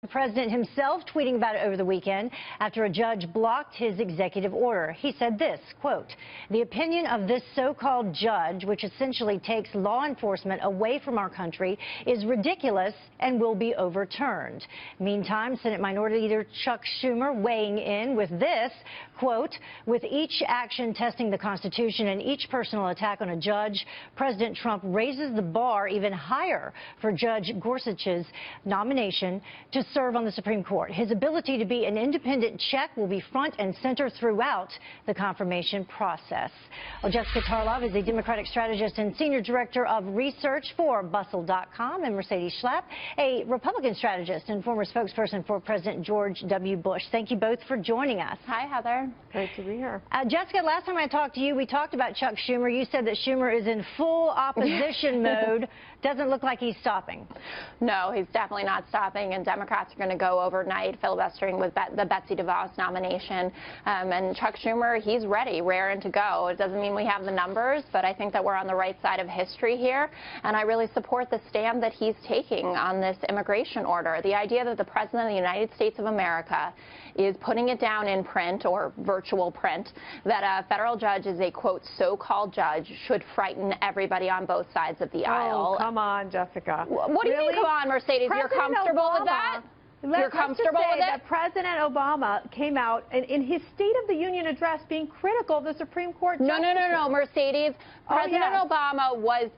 The president himself tweeting about it over the weekend after a judge blocked his executive order. He said this, quote, "The opinion of this so-called judge, which essentially takes law enforcement away from our country, is ridiculous and will be overturned." Meantime, Senate Minority Leader Chuck Schumer weighing in with this, quote, "With each action testing the Constitution and each personal attack on a judge, President Trump raises the bar even higher for Judge Gorsuch's nomination to serve on the Supreme Court. His ability to be an independent check will be front and center throughout the confirmation process." Well, Jessica Tarlov is a Democratic strategist and senior director of research for Bustle.com, and Mercedes Schlapp, a Republican strategist and former spokesperson for President George W. Bush. Thank you both for joining us. Hi, Heather. Great to be here. Jessica, last time I talked to you, we talked about Chuck Schumer. You said that Schumer is in full opposition mode. Doesn't look like he's stopping. No, he's definitely not stopping, and Democrats are going to go overnight filibustering with the Betsy DeVos nomination. And Chuck Schumer, he's ready, raring to go. It doesn't mean we have the numbers, but I think that we're on the right side of history here, and I really support the stand that he's taking on this immigration order. The idea that the President of the United States of America is putting it down in print or virtual print, that a federal judge is a, quote, so-called judge, should frighten everybody on both sides of the aisle. Oh, come on, Jessica. What do you mean, come on, Mercedes? You're comfortable with that? You're comfortable with it? That President Obama came out in his State of the Union address being critical of the Supreme Court justices. No, Mercedes. President Obama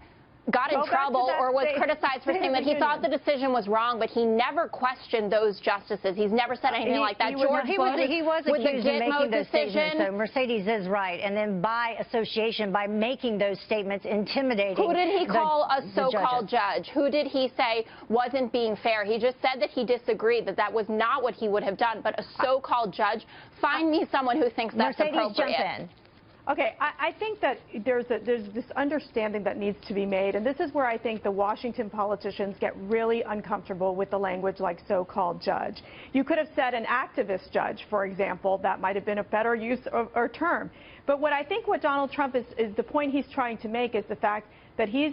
got in trouble or was criticized for saying that he thought the decision was wrong, but he never questioned those justices. He's never said anything like that. George Bush, he was with the accused of making those decision. statements, so Mercedes is right. And then by association, by making those statements, intimidating. Who did he call a so-called judge? Who did he say wasn't being fair? He just said that he disagreed, that was not what he would have done. But a so-called judge, find me someone who thinks that's appropriate. Mercedes, jump in. Okay, I think that there's this understanding that needs to be made, and this is where I think the Washington politicians get really uncomfortable with the language like so-called judge. You could have said an activist judge, for example. That might have been a better use or term. But what Donald Trump is the point he's trying to make is the fact that he's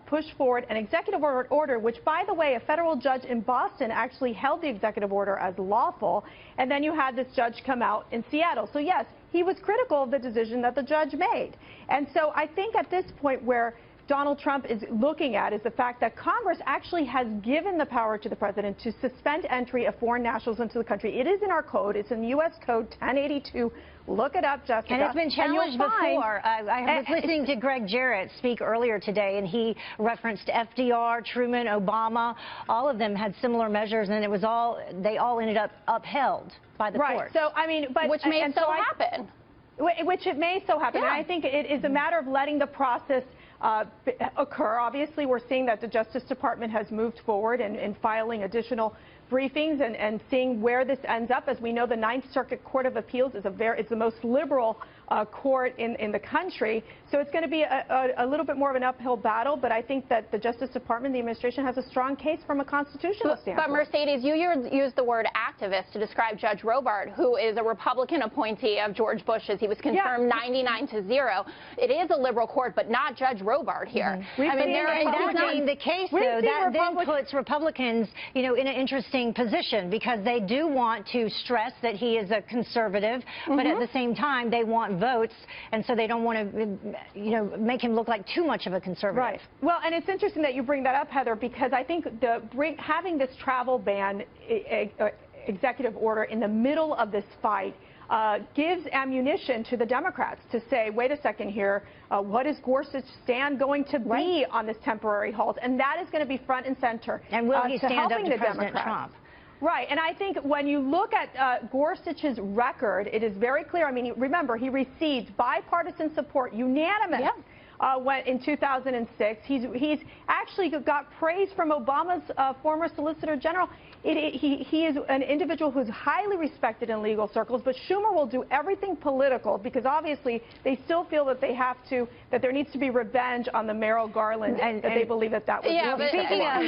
pushed forward an executive order, which, by the way, a federal judge in Boston actually held the executive order as lawful, and then you had this judge come out in Seattle. So, yes, he was critical of the decision that the judge made. And so I think at this point where Donald Trump is looking at is the fact that Congress actually has given the power to the president to suspend entry of foreign nationals into the country. It is in our code. It's in U.S. Code 1082. Look it up, Jessica. And it's been challenged before. I was listening to Greg Jarrett speak earlier today, and he referenced FDR, Truman, Obama. All of them had similar measures, and they all ended up upheld by the court. Right. So, I mean, but which may so happen. Which it may so happen. Yeah. And I think it is a matter of letting the process occur. Obviously, we're seeing that the Justice Department has moved forward in filing additional briefings and seeing where this ends up. As we know, the Ninth Circuit Court of Appeals is it's the most liberal court in the country. So it's going to be a little bit more of an uphill battle. But I think that the Justice Department, the administration, has a strong case from a constitutional standpoint. But Mercedes, you used the word activist to describe Judge Robart, who is a Republican appointee of George Bush's. He was confirmed 99-0. It is a liberal court, but not Judge Robart here. I mean, that being the case, though, that then puts Republicans, in an interesting position, because they do want to stress that he is a conservative, but at the same time, they want votes, and so they don't want to, make him look like too much of a conservative. Right. Well, and it's interesting that you bring that up, Heather, because I think having this travel ban executive order in the middle of this fight gives ammunition to the Democrats to say, wait a second here, what is Gorsuch's stand going to be on this temporary halt? And that is going to be front and center. And will he stand up to President Trump? Right, and I think when you look at Gorsuch's record, it is very clear. I mean, remember, he received bipartisan support, unanimous. In 2006. He's actually got praise from Obama's former Solicitor General. He is an individual who's highly respected in legal circles, but Schumer will do everything political because obviously they still feel that there needs to be revenge on the Merrick Garland, and they believe that was. Yeah, but speaking of